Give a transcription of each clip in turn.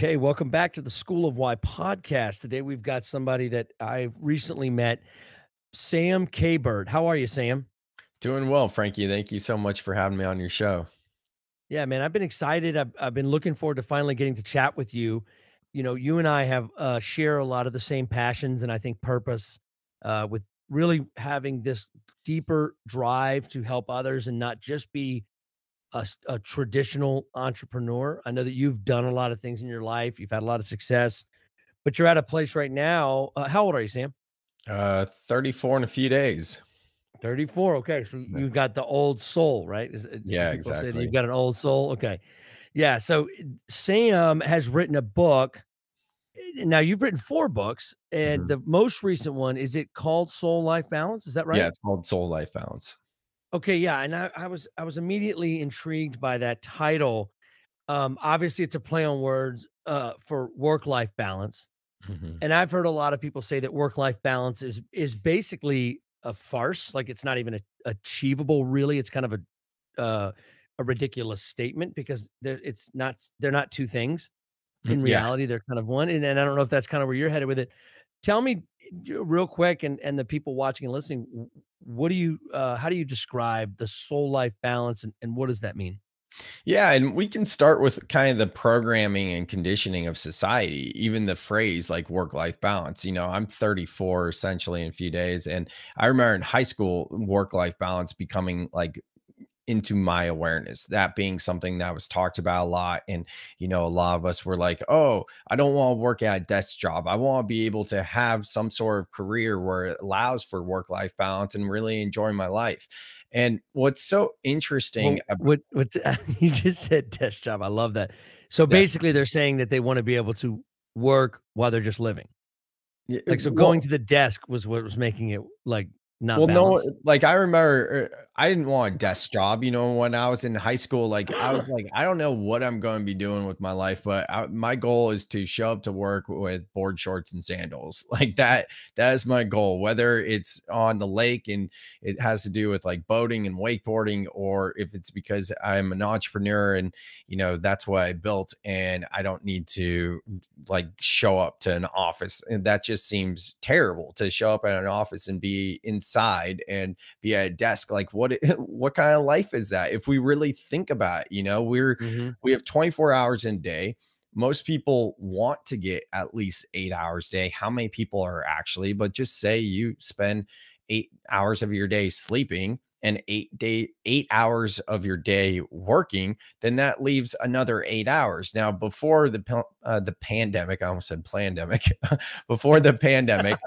Okay, welcome back to the School of Why podcast. Today we've got somebody that I've recently met, Sam Kabert. How are you, Sam? Doing well, Frankie. Thank you so much for having me on your show. Yeah, man, I've been excited. I've been looking forward to finally getting to chat with you. You know, you and I have share a lot of the same passions and I think purpose with really having this deeper drive to help others and not just be a traditional entrepreneur. I know that you've done a lot of things in your life. You've had a lot of success. But you're at a place right now how old are you, Sam? 34 in a few days. 34, okay, so Yeah, you got the old soul, right? Do yeah, people say that you've exactly. got an old soul? Okay. Yeah, so, Sam has written a book. Now you've written 4 books, and Mhm. the most recent one, is it called Soul Life Balance? Is that Yeah, right? it's called Soul Life Balance. Okay, yeah, and I was immediately intrigued by that title. Obviously, it's a play on words, for work-life balance. Mhm. And I've heard a lot of people say that work-life balance is basically a farce, like, it's not even achievable, really. It's kind of a ridiculous statement because they're not 2 things. In Yeah. reality, they're kind of one, and I don't know if that's kinda where you're headed with it. Tell me real quick, and the people watching and listening, what do you how do you describe the soul life balance, and what does that mean? Yeah, and we can start with kind of the programming and conditioning of society, even the phrase like work-life balance. I'm 34 essentially in a few days. And I remember in high school, work-life balance becoming like into my awareness, that being something that was talked about a lot. And, a lot of us were like, oh, I don't want to work at a desk job. I want to be able to have some sort of career where it allows for work life balance and really enjoy my life. And what's so interesting Well, what you just said desk job, I love that. So, about basically, they're saying that they wanna be able to work while they're just living. Like, so going well, to the desk was what was making it, like, not Well, no, balanced? like I remember, I didn't want a desk job. When I was in high school, like I was like, I don't know what I'm going to be doing with my life, but my goal is to show up to work with board shorts and sandals. Like that, that is my goal. Whether it's on the lake and it has to do with like boating and wakeboarding, or if it's because I'm an entrepreneur and that's what I built, and I don't need to like show up to an office. And that just seems terrible to show up at an office and be inside and be at a desk. Like what kind of life is that? If we really think about it, Mhm. we have 24 hours in a day. Most people want to get at least 8 hours a day. How many people are actually? But just say you spend 8 hours of your day sleeping and 8 hours of your day working, then that leaves another 8 hours. Now, before the pandemic, I almost said pandemic. Before the pandemic,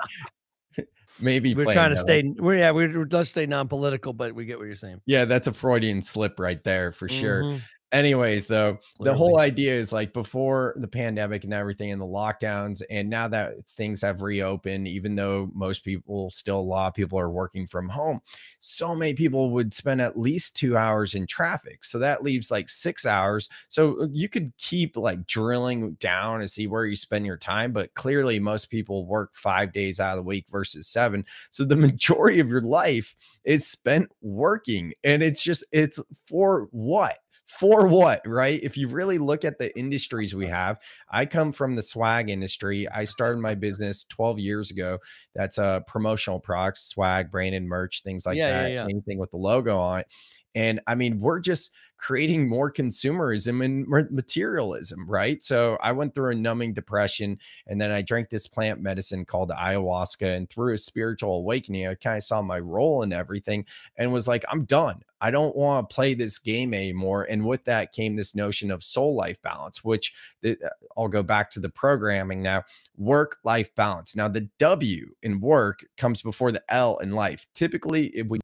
maybe We're trying to pandemic. stay we're let's stay non-political, but we get what you're saying. Yeah, that's a Freudian slip right there for sure. Mhm. Anyways, though, the whole Literally. idea is like before the pandemic and everything and the lockdowns, and now that things have reopened, even though most people still, a lot of people are working from home, so many people would spend at least 2 hours in traffic. So that leaves like 6 hours. So you could keep like drilling down and see where you spend your time, but clearly most people work 5 days out of the week versus 7. So the majority of your life is spent working. And it's for what? For what, right? If you really look at the industries we have, I come from the swag industry. I started my business 12 years ago. That's promotional products, swag, branded merch, things like Yeah, yeah, that, yeah. anything with the logo on it. And I mean, we're just creating more consumerism and materialism, right? So I went through a numbing depression, and then I drank this plant medicine called ayahuasca. And through a spiritual awakening, I kind of saw my role in everything and was like, I'm done. I don't want to play this game anymore. And with that came this notion of soul life balance, which I'll go back to the programming now. Work life balance. Now, the W in work comes before the L in life. Typically, if we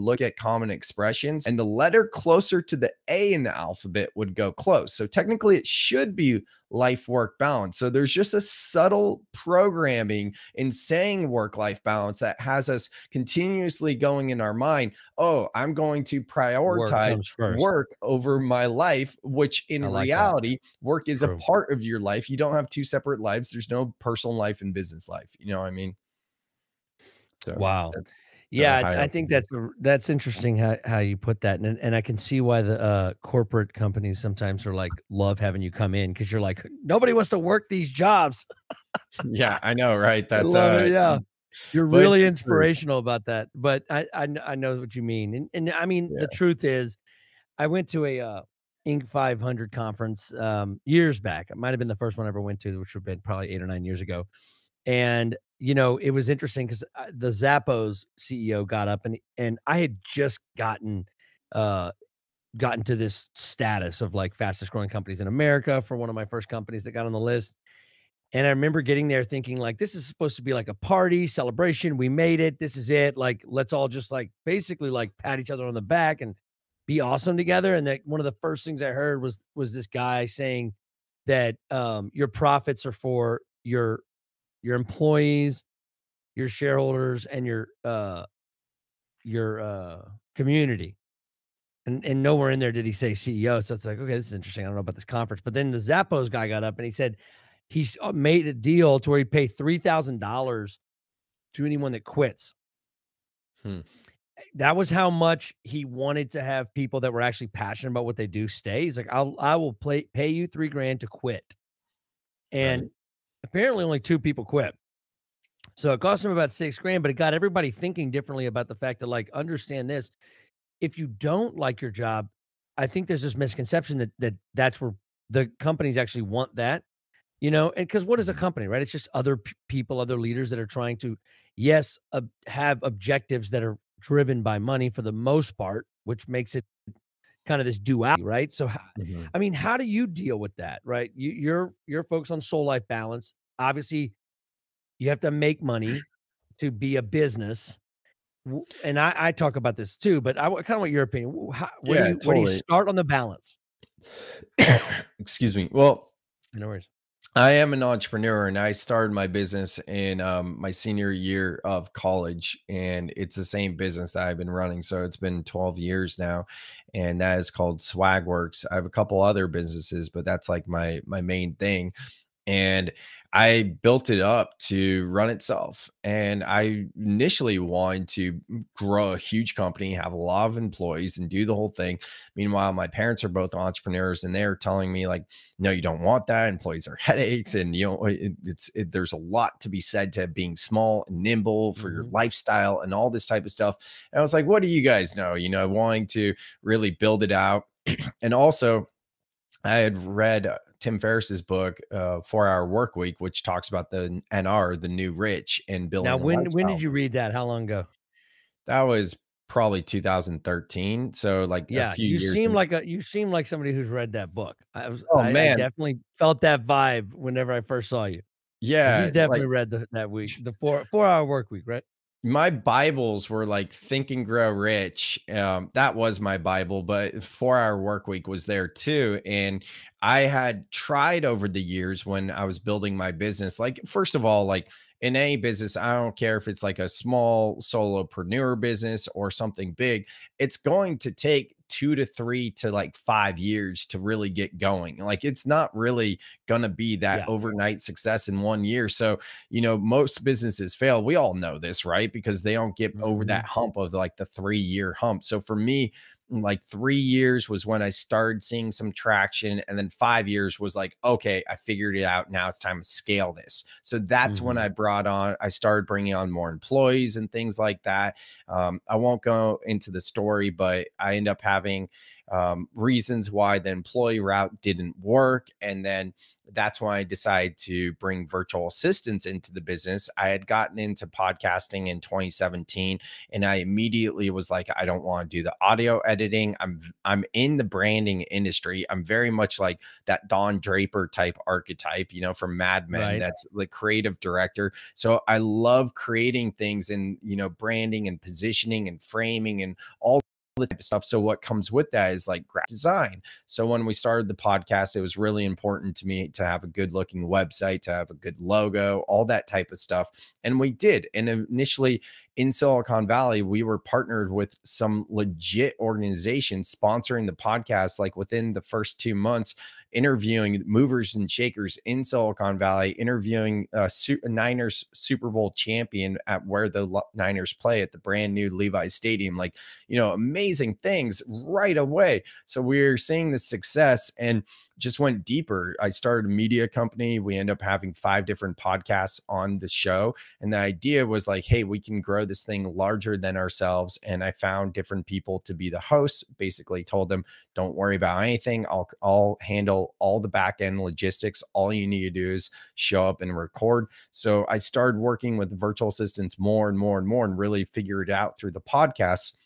look at common expressions, and the letter closer to the A in the alphabet would go close. So technically it should be life work balance. So there's just a subtle programming in saying work life balance that has us continuously going in our mind, oh, I'm going to Work prioritize comes first. work over my life, which in I like that. reality, work is a True. part of your life. You don't have two separate lives. There's no personal life and business life. You know what I mean? So Wow. Yeah, high I up. think that's interesting how you put that, and I can see why the, corporate companies sometimes are like, love having you come in because 'cause you're like, "Nobody wants to work these jobs." Yeah, I know, right? I That's, love it, yeah. You're but it's really the truth. inspirational about that, but I know what you mean, and I mean, the Yeah. truth is, I went to a, Inc. 500 conference, years back. It might have been the first one I ever went to, which would have been probably 8 or 9 years ago, and, it was interesting 'cause, the Zappos CEO got up and I had just uh, gotten to this status of, like, fastest growing companies in America for one of my first companies that got on the list, and I remember getting there thinking, like, "This is supposed to be like a party, celebration, we made it, this is it, like, let's all just, like, basically, like, pat each other on the back and be awesome together," and that one of the first things I heard was this guy saying that, "Your profits are for your employees, your shareholders, and your community." And nowhere in there did he say CEO, so it's like, "Okay, this is interesting, I don't know about this conference," but then the Zappos guy got up and he said he's, made a deal to where he'd pay $3,000 to anyone that quits. Hmm, That was how much he wanted to have people that were actually passionate about what they do stay. He's like, I will pay you 3 grand to quit." right. And apparently only 2 people quit. So it cost him about 6 grand, but it got everybody thinking differently about the fact that, like, understand this, if you don't like your job, I think there's this misconception that's where the companies actually want that, and because what is a Mhm, company, right? It's just other people, other leaders that are trying to, yes, have objectives that are driven by money for the most part, which makes it kind of this duality, right? So, mhm. I mean, how do you deal with that, right? You're focused on soul life balance. Obviously, you have to make money to be a business. And I talk about this too, but I kind of want your opinion. Yeah, Where do you totally. start on the balance? Excuse me. Well, No worries. I am an entrepreneur and I started my business in my senior year of college. And it's the same business that I've been running. So it's been 12 years now. And that is called Swagworks. I have a couple other businesses, but that's like my main thing. And I built it up to run itself. And I initially wanted to grow a huge company, have a lot of employees, and do the whole thing. Meanwhile, my parents are both entrepreneurs, and they're telling me like, "No, you don't want that. Employees are headaches, and there's a lot to be said to being small and nimble for your Mhm. lifestyle and all this type of stuff." And I was like, "What do you guys know? Wanting to really build it out." And also, I had read Tim Ferriss's book, 4 Hour Work Week, which talks about the NR, the new rich, and Now, building a when did lifestyle. you read that? How long ago? That was probably 2013. So like a Yeah, few years. you seem like somebody who's read that book. Oh I man. definitely felt that vibe whenever I first saw you. Like, Yeah. he's definitely Like read that week, the 4 hour work week, right? my Bibles were like Think and Grow Rich. That was my Bible, but 4 Hour Work Week was there too. And I had tried over the years when I was building my business. Like, first of all, like in any business, I don't care if it's like a small solopreneur business or something big, it's going to take 2 to 3 to like 5 years to really get going. Like, it's not really gonna be that Yeah. overnight success in 1 year. So most businesses fail. We all know this, right? Because they don't get over that Mhm. hump of like the 3 year hump. So for me, like 3 years was when I started seeing some traction. And then 5 years was like, okay, I figured it out. Now it's time to scale this. So that's when Mhm. I started bringing on more employees and things like that. I won't go into the story, but I end up having reasons why the employee route didn't work. And then that's why I decided to bring virtual assistants into the business. I had gotten into podcasting in 2017 and I immediately was like, I don't want to do the audio editing. I'm in the branding industry. I'm very much like that Don Draper type archetype, from Mad Men. Right. That's the creative director. So I love creating things and branding and positioning and framing and all the type of stuff. So what comes with that is like graphic design. So when we started the podcast, it was really important to me to have a good looking website, to have a good logo, all that type of stuff. And we did. And initially in Silicon Valley, we were partnered with some legit organizations sponsoring the podcast. Like within the first 2 months, interviewing movers and shakers in Silicon Valley, interviewing a Niners Super Bowl champion at where the Niners play at the brand new Levi's Stadium. Like, amazing things right away. So we're seeing the success and just went deeper. I started a media company. We end up having 5 different podcasts on the show. And the idea was like, hey, we can grow this thing larger than ourselves. And I found different people to be the hosts, basically told them, don't worry about anything. I'll handle all the back end logistics. All you need to do is show up and record. So I started working with virtual assistants more and more and more and really figured it out through the podcasts.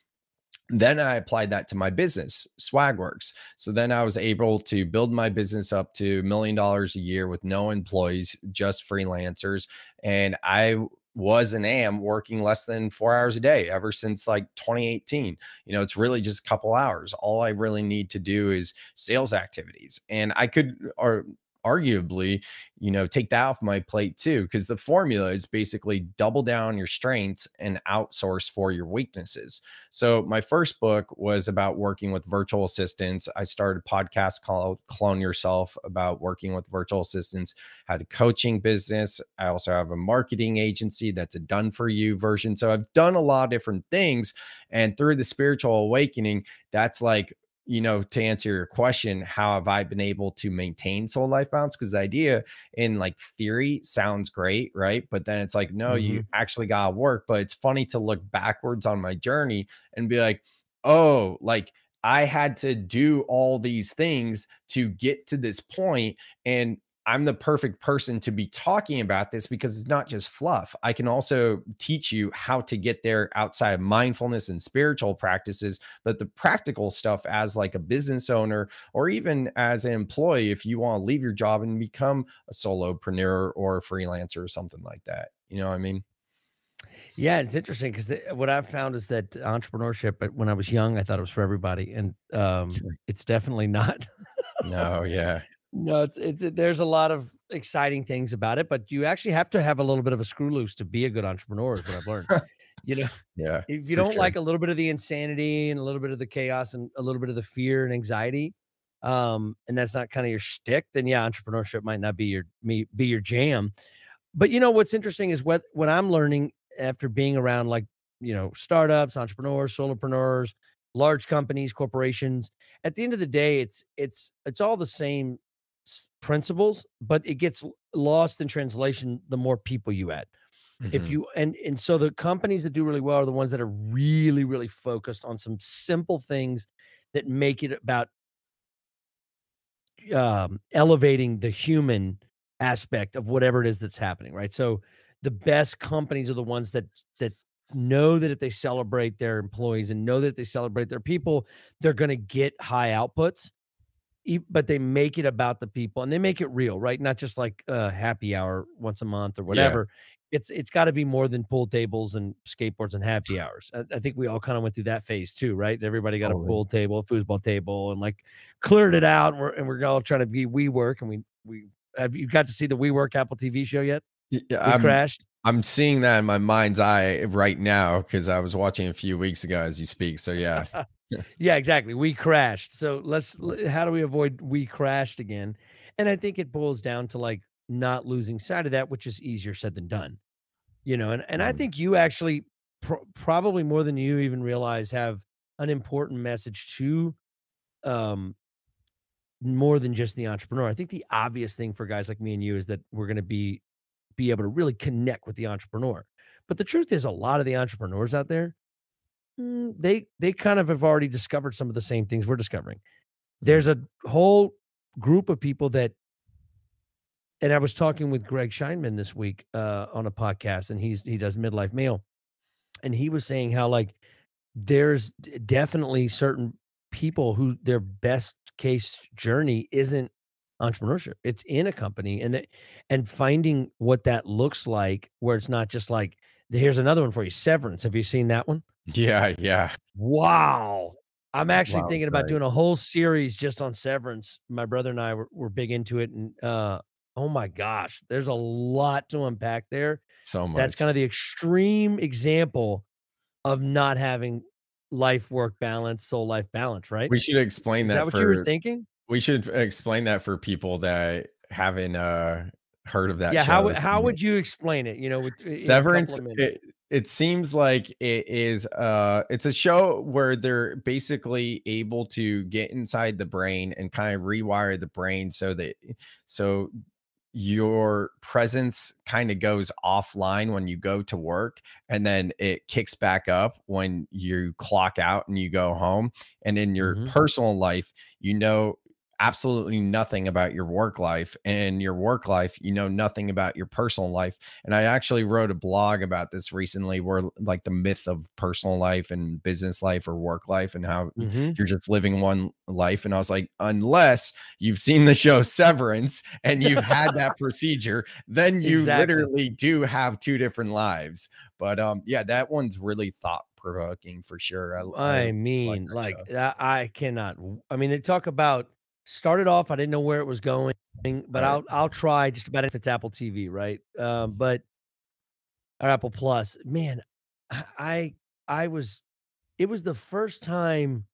Then I applied that to my business, Swagworks. So then I was able to build my business up to $1 million a year with no employees, just freelancers. And I was and am working less than 4 hours a day ever since like 2018. It's really just a couple hours. All I really need to do is sales activities. And I could, or arguably, take that off my plate too, because the formula is basically double down your strengths and outsource for your weaknesses. So my first book was about working with virtual assistants. I started a podcast called Clone Yourself about working with virtual assistants, had a coaching business. I also have a marketing agency that's a done for you version. So I've done a lot of different things. And through the spiritual awakening, that's like, to answer your question, how have I been able to maintain soul life balance? Because the idea in like theory sounds great, right? But then it's like, no, you Mhm. actually got to work. But it's funny to look backwards on my journey and be like, oh, like I had to do all these things to get to this point. And I'm the perfect person to be talking about this because it's not just fluff. I can also teach you how to get there outside of mindfulness and spiritual practices, but the practical stuff as like a business owner or even as an employee, if you want to leave your job and become a solopreneur or a freelancer or something like that. You know what I mean? Yeah, it's interesting because what I've found is that entrepreneurship, when I was young, I thought it was for everybody, and, it's definitely not. No, yeah. No, there's a lot of exciting things about it, but you actually have to have a little bit of a screw loose to be a good entrepreneur is what I've learned. You know, Yeah, if you for don't sure. like a little bit of the insanity and a little bit of the chaos and a little bit of the fear and anxiety, and that's not kinda your shtick, then yeah, entrepreneurship might not be your jam. But what's interesting is what I'm learning after being around like, startups, entrepreneurs, solopreneurs, large companies, corporations. At the end of the day, it's all the same principles, but it gets lost in translation the more people you add. If Mhm. you and so the companies that do really well are the ones that are really, really focused on some simple things that make it about elevating the human aspect of whatever it is that's happening, right? So the best companies are the ones that know that if they celebrate their employees and know that if they celebrate their people, they're going to get high outputs. But they make it about the people and they make it real, right? Not just like a happy hour once a month or Yeah, whatever. It's got to be more than pool tables and skateboards and happy hours. I think we all kind of went through that phase too, right? Everybody got a totally. pool table, a foosball table, and like cleared it out. And we're all trying to be we work. And we have you got to see the We Work Apple TV show yet? Yeah, We crashed. I'm seeing that in my mind's eye right now because I was watching a few weeks ago as you speak. So yeah. Yeah, exactly. We crashed. So how do we avoid we crashed again? And I think it boils down to like not losing sight of that, which is easier said than done. And I Mhm. think you actually probably more than you even realize have an important message to um more than just the entrepreneur. I think the obvious thing for guys like me and you is that we're going to be able to really connect with the entrepreneur. But the truth is a lot of the entrepreneurs out there, they kind of have already discovered some of the same things we're discovering. Mhm. There's a whole group of people that and I was talking with Greg Scheinman this week, on a podcast, and he does Midlife Mail, and he was saying how, like, there's definitely certain people who their best case journey isn't entrepreneurship. It's in a company, and finding what that looks like, where it's not just like, "Here's another one for you, Severance." Have you seen that one? Yeah, yeah. Wow. I'm actually Wow, thinking about right. doing a whole series just on Severance. My brother and I were big into it, and, Oh my gosh, there's a lot to unpack there. So That's much. kind of the extreme example of not having life work balance, soul life balance, right? We should explain Is that that what you were for thinking? we should explain that for people that haven't, heard of that Yeah, show or how seen it. would you explain it, with in a couple Severance, of minutes? it seems like it is, it's a show where they're basically able to get inside the brain and kind of rewire the brain so your presence kind of goes offline when you go to work, and then it kicks back up when you clock out and you go home. And in your Mhm. personal life, you know absolutely nothing about your work life, and your work life, you know nothing about your personal life. And I actually wrote a blog about this recently, where like the myth of personal life and business life or work life, and how Mhm. you're just living one life. And I was like, unless you've seen the show Severance and you've had that procedure, then you Exactly. literally do have two different lives. But yeah, that one's really thought provoking for sure. I I like mean, that like, show. I cannot I mean, they talk about started off, I didn't know where it was going, but Right. I'll try just about if it's Apple TV, right? But or Apple Plus. Man, I I was it was the first time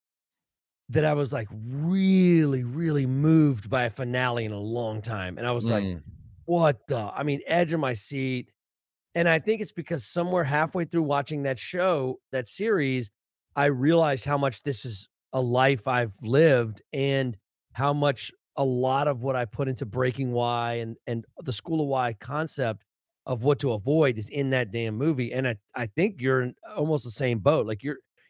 that I was, like, really, really moved by a finale in a long time, and I was like, Mm, "What the" I mean, edge of my seat. And I think it's because somewhere halfway through watching that show, that series, I realized how much this is a life I've lived and how much a lot of what I put into Breaking Why and the School of Why concept of what to avoid is in that damn movie. And I think you're in almost the same boat. Like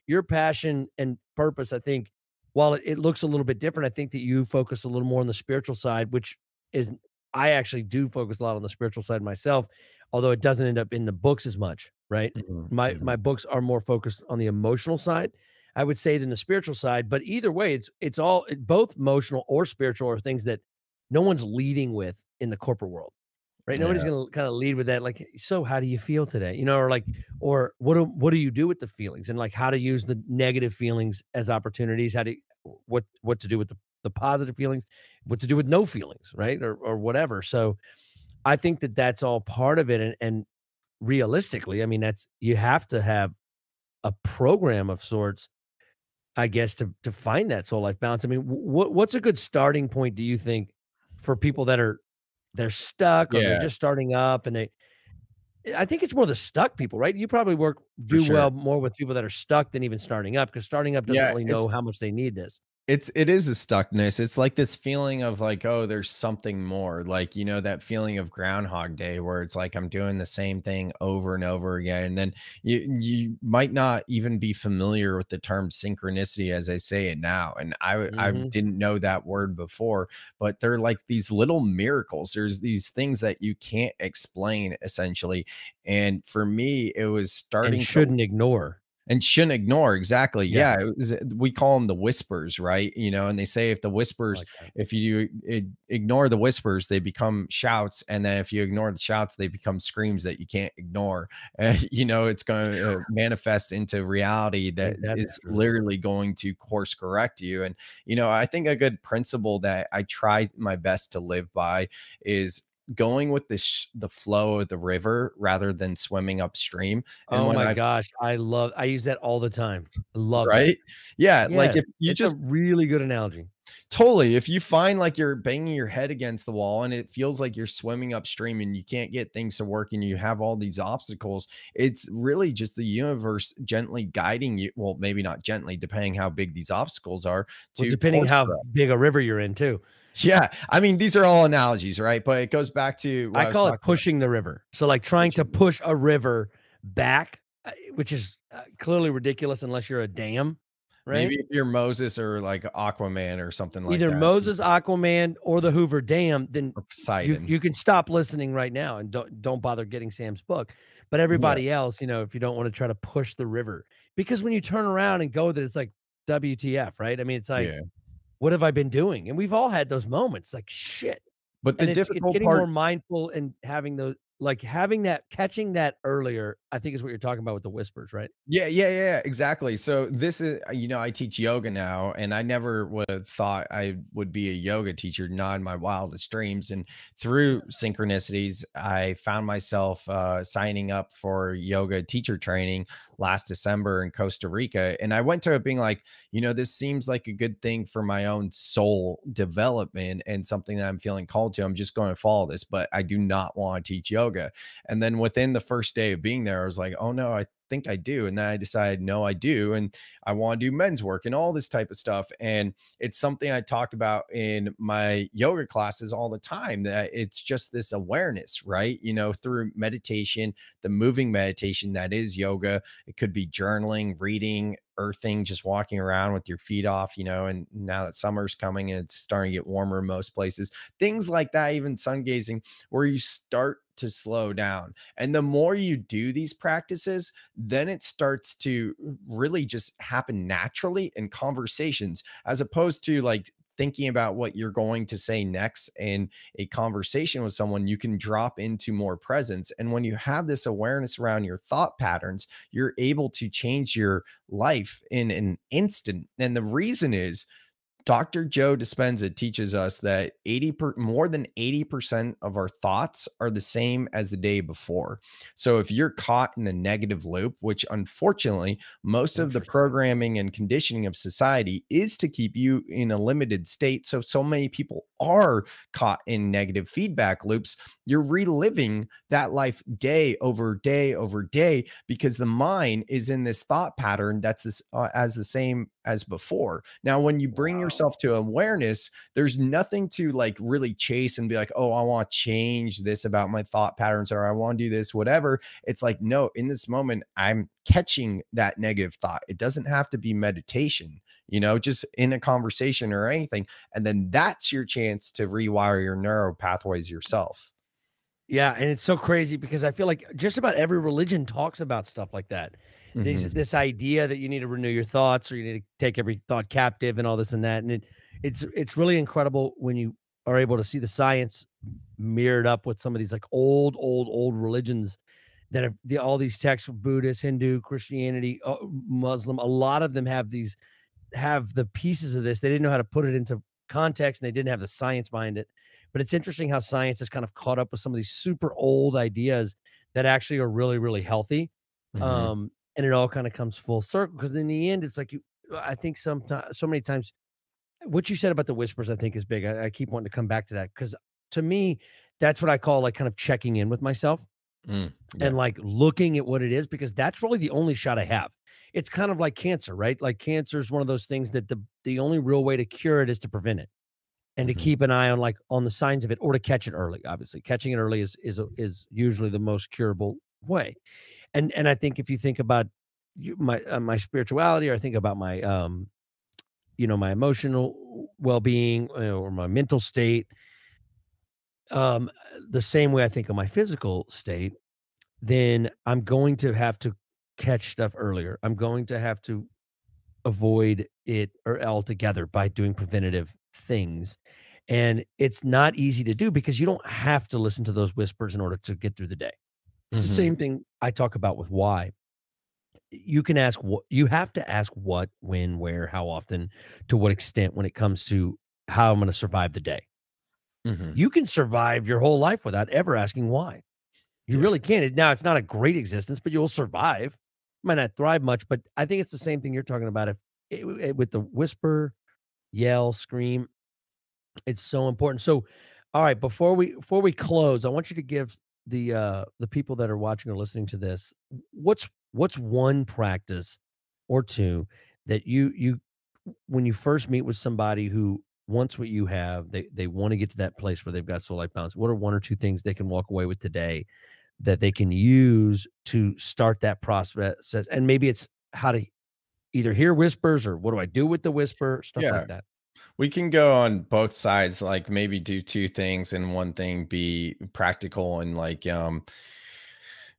your passion and purpose, I think, while it looks a little bit different, I think that you focus a little more on the spiritual side, which is I actually do focus a lot on the spiritual side myself, although it doesn't end up in the books as much, right? mhm, My mhm. books are more focused on the emotional side, I would say, than the spiritual side, but either way, it's all both emotional or spiritual are things that no one's leading with in the corporate world, right? Nobody's Yeah. gonna kinda lead with that, like, "So, how do you feel today?" Or like, or, what do you do with the feelings?" And, like, how to use the negative feelings as opportunities, how to what to do with the positive feelings, what to do with no feelings, right? Or whatever, so I think that that's all part of it, and realistically, I mean, that's you have to have a program of sorts, I guess, to find that soul life balance. I mean, what's a good starting point, do you think, for people that they're stuck or they're Yeah, just starting up and I think it's more the stuck people, right? You probably for do sure. well more with people that are stuck than even starting up because starting up doesn't Yeah, really know how much they need this. it is a stuckness. It's like this feeling of like, oh, there's something more. Like, you know, that feeling of Groundhog Day where it's like I'm doing the same thing over and over again. And then you might not even be familiar with the term synchronicity as I say it now. And I Mhm, didn't know that word before, but they're like these little miracles. There's these things that you can't explain essentially. And for me, it was and starting to shouldn't ignore. and shouldn't ignore, exactly, Yeah, yeah, it was we call them the whispers, right? You know, and they say if the I whispers like that. if you ignore the whispers, they become shouts, and then if you ignore the shouts, they become screams that you can't ignore. And, you know, it's gonna, manifest into reality that Ain't that the is truth? literally going to course correct you. And, you know, I think a good principle that I try my best to live by is going with the flow of the river rather than swimming upstream. And Oh when my I've gosh, I use that all the time. I love that. Right? Yeah, like, Yes, if you it's a just really good analogy. totally, if you find, like, you're banging your head against the wall and it feels like you're swimming upstream and you can't get things to work and you have all these obstacles, it's really just the universe gently guiding you, well, maybe not gently, depending how big these obstacles are, Well, to depending course how correct. big a river you're in too. Yeah, I mean, these are all analogies, right? But it goes back to what I I was call it talking about, pushing the river. So, like, trying to pushing the push a river back, which is, clearly ridiculous unless you're a dam, right? maybe if you're Moses or, like, Aquaman or something like Either that, Moses, Aquaman, or the Hoover Dam, then or you Poseidon. you can stop listening right now and don't bother getting Sam's book. But Yeah, everybody else, if you don't wanna try to push the river because when you turn around and go that it's like, WTF, right? I mean, it's like, yeah. "What have I been doing?" And we've all had those moments, like, "Shit." But the And it's difficult getting more part mindful and having those like having that catching that earlier, I think is what you're talking about with the whispers, right? Yeah, yeah, yeah, exactly. So this is, I teach yoga now, and I never would have thought I would be a yoga teacher, not in my wildest dreams. And through synchronicities, I found myself signing up for yoga teacher training last December in Costa Rica. And I went to it being like, this seems like a good thing for my own soul development and something that I'm feeling called to. I'm just going to follow this, but I do not want to teach yoga. And then within the first day of being there, I was like, oh no, I think I do. And then I decided, no, I do. And I want to do men's work and all this type of stuff. And it's something I talk about in my yoga classes all the time, that it's just this awareness, right? Through meditation, the moving meditation that is yoga. It could be journaling, reading, earthing, just walking around with your feet off, and now that summer's coming and it's starting to get warmer in most places, things like that, even sun gazing, where you start to slow down. And the more you do these practices, then it starts to really just happen naturally in conversations, as opposed to like thinking about what you're going to say next in a conversation with someone. You can drop into more presence. And when you have this awareness around your thought patterns, you're able to change your life in an instant. And the reason is, Dr. Joe Dispenza teaches us that more than 80% of our thoughts are the same as the day before. So if you're caught in a negative loop, which unfortunately most of the Interesting. programming and conditioning of society is to keep you in a limited state, so many people are caught in negative feedback loops, you're reliving that life day over day over day, because the mind is in this thought pattern that's as the same as before. Now, when you bring Wow. yourself to awareness, there's nothing to like really chase and be like, oh, I want to change this about my thought patterns, or I want to do this, whatever. It's like, no, in this moment, I'm catching that negative thought. It doesn't have to be meditation, just in a conversation or anything. And then that's your chance to rewire your neural pathways yourself. Yeah, and it's so crazy because I feel like just about every religion talks about stuff like that. Hmm. This idea that you need to renew your thoughts, or you need to take every thought captive and all this and that. And it's really incredible when you are able to see the science mirrored up with some of these like old religions that have all these texts, Buddhist, Hindu, Christianity, Muslim. A lot of them have the pieces of this. They didn't know how to put it into context, and they didn't have the science behind it. But it's interesting how science has kind of caught up with some of these super old ideas that actually are really, really healthy. Hmm. And it all kind of comes full circle, because in the end, it's like I think sometimes, so many times, what you said about the whispers, I think is big. I keep wanting to come back to that because to me, that's what I call like kind of checking in with myself Yeah. and like looking at what it is, because that's really the only shot I have. It's kind of like cancer, right? Like cancer is one of those things that the only real way to cure it is to prevent it and to Hmm. keep an eye on like on the signs of it, or to catch it early. Obviously, catching it early is usually the most curable way. And I think if you think about my spirituality, or I think about my my emotional well-being, or my mental state, um the same way I think of my physical state, then I'm going to have to catch stuff earlier. I'm going to have to avoid it or altogether by doing preventative things. And it's not easy to do because you don't have to listen to those whispers in order to get through the day. It's the Hmm. same thing I talk about with why. You can ask what you have to ask: what, when, where, how often, to what extent, when it comes to how I'm going to survive the day. Hmm. You can survive your whole life without ever asking why. You Yeah. really can. Now, it's not a great existence, but you'll survive. Might not thrive much, but I think it's the same thing you're talking about. If with the whisper, yell, scream, it's so important. So, all right, before we close, I want you to give the people that are watching or listening to this, what's one practice or two that you when you first meet with somebody who wants what you have, they want to get to that place where they've got soul life balance. What are one or two things they can walk away with today that they can use to start that process? And maybe it's how to either hear whispers, or what do I do with the whisper, stuff like Yeah. that. We can go on both sides, like maybe do two things and one thing be practical and like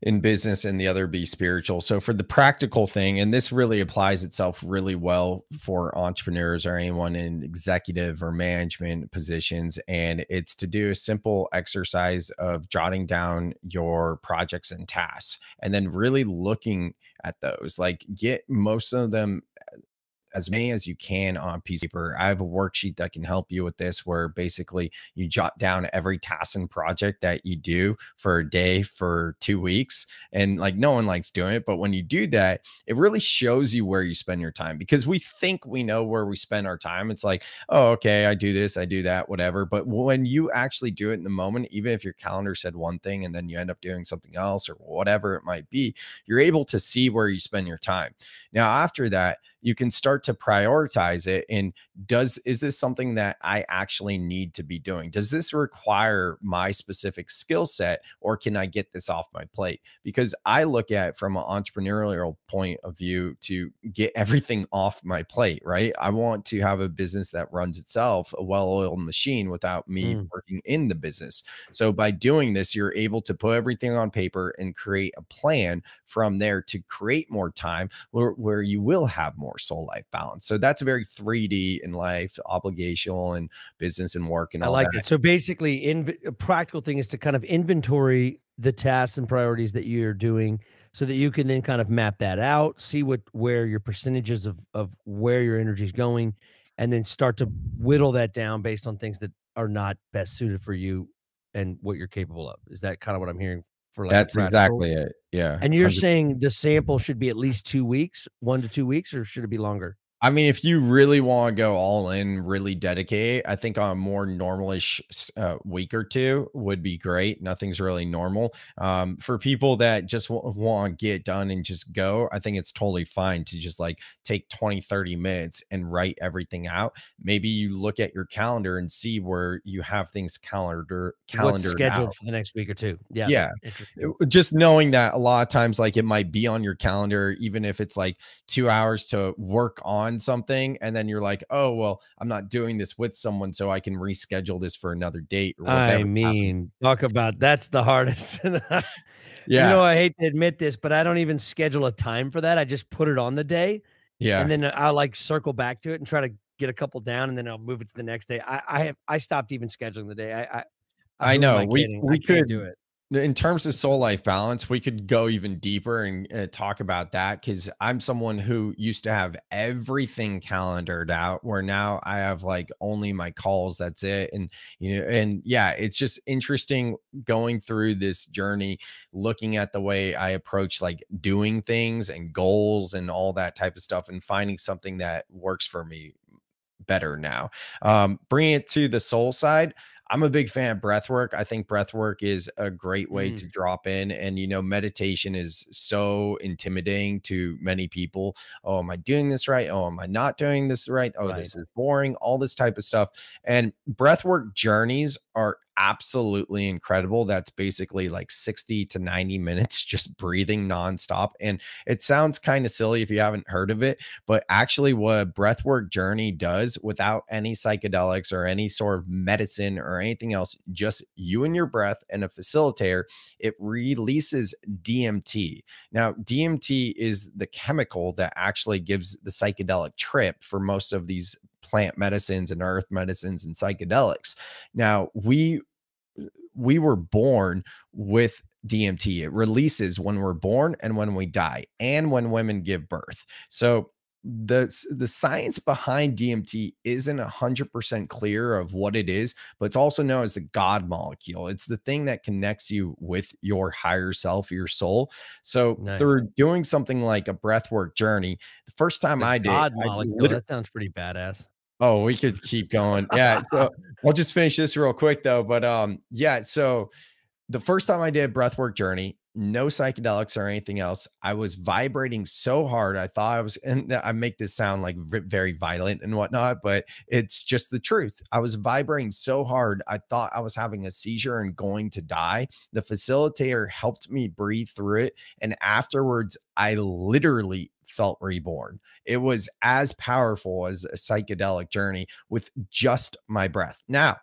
in business and the other be spiritual. So for the practical thing, and this really applies itself really well for entrepreneurs or anyone in executive or management positions, and it's to do a simple exercise of jotting down your projects and tasks and then really looking at those. Like get most of them as many as you can on a piece of paper. I have a worksheet that can help you with this, where basically you jot down every task and project that you do for a day for 2 weeks. And like no one likes doing it, but when you do that, it really shows you where you spend your time, because we think we know where we spend our time. It's like, oh, okay, I do this, I do that, whatever. But when you actually do it in the moment, even if your calendar said one thing and then you end up doing something else or whatever it might be, you're able to see where you spend your time. Now, after that, you can start to prioritize it. And is this something that I actually need to be doing? Does this require my specific skill set, or can I get this off my plate? Because I look at it from an entrepreneurial point of view to get everything off my plate, right? I want to have a business that runs itself, a well-oiled machine, without me Mm. working in the business. So by doing this, you're able to put everything on paper and create a plan from there to create more time where you will have more soul life balance. So that's very 3D in life, obligational and business and work and I all like that. that. So basically, a practical thing is to kind of inventory the tasks and priorities that you're doing so that you can then kind of map that out, see where your percentages of where your energy is going, and then start to whittle that down based on things that are not best suited for you and what you're capable of. Is that kind of what I'm hearing for like a That's practical? exactly it. Yeah. And you're 100. saying the sample should be at least 2 weeks, 1 to 2 weeks, or should it be longer? I mean, if you really want to go all in, really dedicate, I think on a more normalish week or two would be great. Nothing's really normal. For people that just want to get done and just go, I think it's totally fine to just like take 20, 30 minutes and write everything out. Maybe you look at your calendar and see where you have things What's calendared scheduled out. for the next week or 2? Yeah, Yeah. interesting. Just knowing that a lot of times, like it might be on your calendar, even if it's like 2 hours to work on something. And then you're like, oh, well, I'm not doing this with someone, so I can reschedule this for another date or I whatever happens. mean, talk about that's the hardest. Yeah. I hate to admit this, but I don't even schedule a time for that. I just put it on the day, and Yeah. then I'll, like, circle back to it and try to get a couple down, and then I'll move it to the next day. I stopped even scheduling the day. I who am know I we kidding? I we can't do could, it. in terms of soul life balance, we could go even deeper and talk about that, because I'm someone who used to have everything calendared out, where now I have like only my calls. That's it. And and yeah, it's just interesting going through this journey, looking at the way I approach like doing things and goals and all that type of stuff, and finding something that works for me better now. Bringing it to the soul side, I'm a big fan of breath work. I think breath work is a great way Mm, to drop in. And, meditation is so intimidating to many people. Oh, am I doing this right? Oh, am I not doing this right? Oh, right. this is boring, all this type of stuff. And breath work journeys are absolutely incredible. That's basically like 60 to 90 minutes just breathing nonstop. And it sounds kind of silly if you haven't heard of it, but actually, what a breathwork journey does, without any psychedelics or any sort of medicine or anything else, just you and your breath and a facilitator, it releases DMT. Now, DMT is the chemical that actually gives the psychedelic trip for most of these plant medicines and earth medicines and psychedelics. Now, we were born with DMT. It releases when we're born and when we die and when women give birth. So the science behind DMT isn't 100% clear of what it is, but it's also known as the God molecule. It's the thing that connects you with your higher self, your soul. So Nice. through doing something like a breathwork journey, the first time The I did, God I molecule, literally, that sounds pretty badass. oh, we could keep going. Yeah. So I'll just finish this real quick though. But yeah, so the first time I did breathwork journey, no psychedelics or anything else, I was vibrating so hard. I thought I was, and I make this sound like very violent and whatnot, but it's just the truth. I was vibrating so hard. I thought I was having a seizure and going to die. The facilitator helped me breathe through it. And afterwards, I literally felt reborn. It was as powerful as a psychedelic journey with just my breath. Now,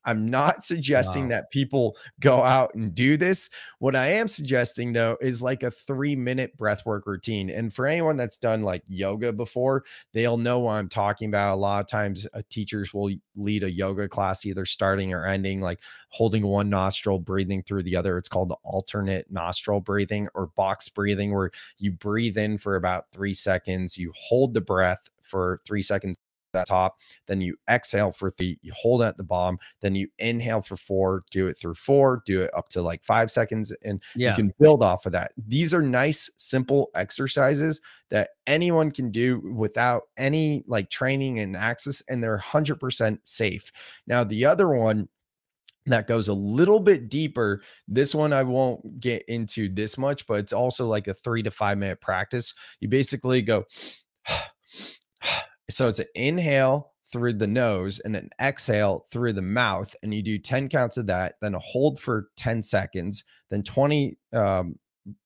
I'm not suggesting Wow. that people go out and do this. What I am suggesting though is like a 3-minute breathwork routine. And for anyone that's done like yoga before, they'll know what I'm talking about. A lot of times, teachers will lead a yoga class, either starting or ending, like holding one nostril, breathing through the other. It's called alternate nostril breathing or box breathing, where you breathe in for about 3 seconds, you hold the breath for 3 seconds at the top, then you exhale for three, you hold it at the bottom, then you inhale for four, do it through four, do it up to like 5 seconds, and you Yeah. can build off of that. These are nice, simple exercises that anyone can do without any like training and access, and they're 100% safe. Now, the other one that goes a little bit deeper. This one I won't get into this much, but it's also like a 3 to 5 minute practice. You basically go, so it's an inhale through the nose and an exhale through the mouth. And you do 10 counts of that, then a hold for 10 seconds, then 20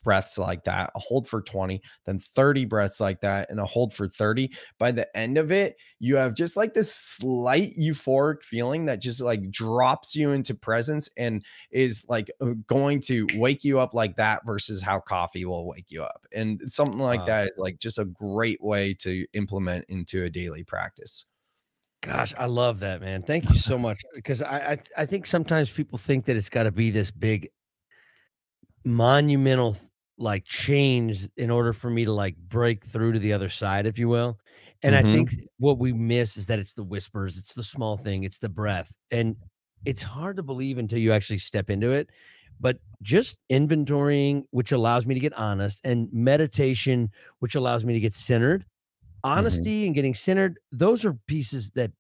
breaths like that, a hold for 20, then 30 breaths like that, and a hold for 30. By the end of it, you have just like this slight euphoric feeling that just like drops you into presence and is like going to wake you up like that versus how coffee will wake you up. And something like Wow. that is like just a great way to implement into a daily practice. Gosh, I love that, man. Thank you so much. Because I think sometimes people think that it's gotta be this big monumental like change in order for me to like break through to the other side, if you will. And I think Hmm. what we miss is that it's the whispers, it's the small thing, it's the breath. And it's hard to believe until you actually step into it. But just inventorying, which allows me to get honest, and meditation, which allows me to get centered, Hmm. honesty and getting centered, those are pieces that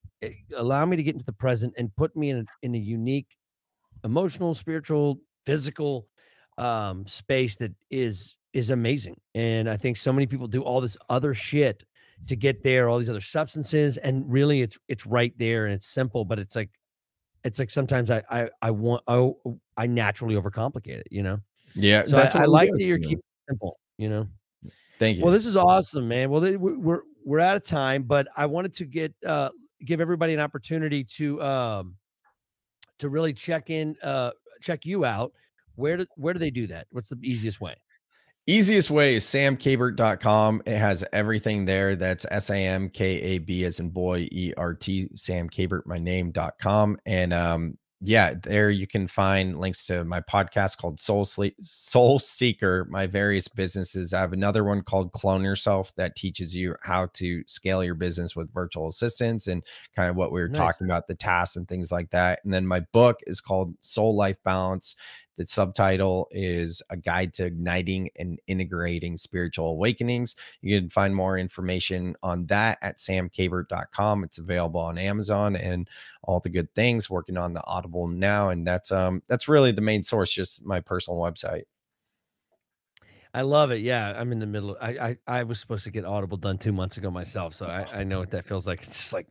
allow me to get into the present and put me in a unique emotional, spiritual, physical, space that is amazing. And I think so many people do all this other shit to get there, all these other substances, and really it's right there and it's simple, but it's like sometimes I naturally overcomplicate it, you know? Yeah, So that's I what we like do. that you're You keeping know. it simple, you know? Thank you. Well, this is awesome, man. Well, we're out of time, but I wanted to give everybody an opportunity to really check you out. Where do they do that? What's the easiest way? Easiest way is samkabert.com. It has everything there. That's SAMKAB as in boy, ERT, Sam Kabert, my name.com. And yeah, there you can find links to my podcast called Soul Seeker, my various businesses. I have another one called Clone Yourself that teaches you how to scale your business with virtual assistants and kind of what we were Nice. talking about, the tasks and things like that. And then my book is called Soul Life Balance. The subtitle is A Guide to Igniting and Integrating Spiritual Awakenings. You can find more information on that at samkabert.com. It's available on Amazon and all the good things. Working on the Audible now, and that's really the main source, just my personal website. I love it. Yeah, I'm in the middle. I was supposed to get Audible done 2 months ago myself, so I know what that feels like. It's just like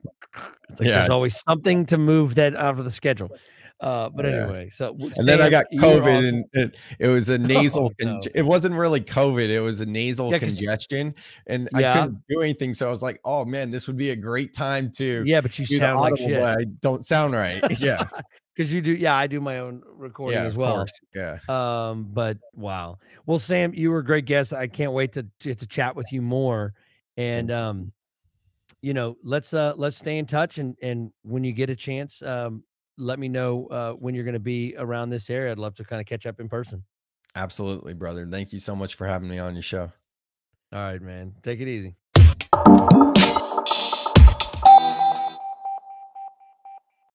it's like Yeah, there's always something to move that out of the schedule. But yeah. anyway, so And then I Sam, got you were COVID, awesome. and it was a Oh nasal no. it wasn't really COVID, it was a nasal Yeah, because congestion, and I yeah, couldn't do anything, so I was like, "Oh, man, this would be a great time to yeah, but you do the sound like audible, shit. but I don't sound right." Yeah. Because you do, yeah, I do my own recording Yeah, as of well. course. Yeah. But wow. Well, Sam, you were a great guest. I can't wait to chat with you more. And Same. let's stay in touch and when you get a chance, let me know when you're gonna be around this area. I'd love to kind of catch up in person. Absolutely, brother. Thank you so much for having me on your show. All right, man. Take it easy.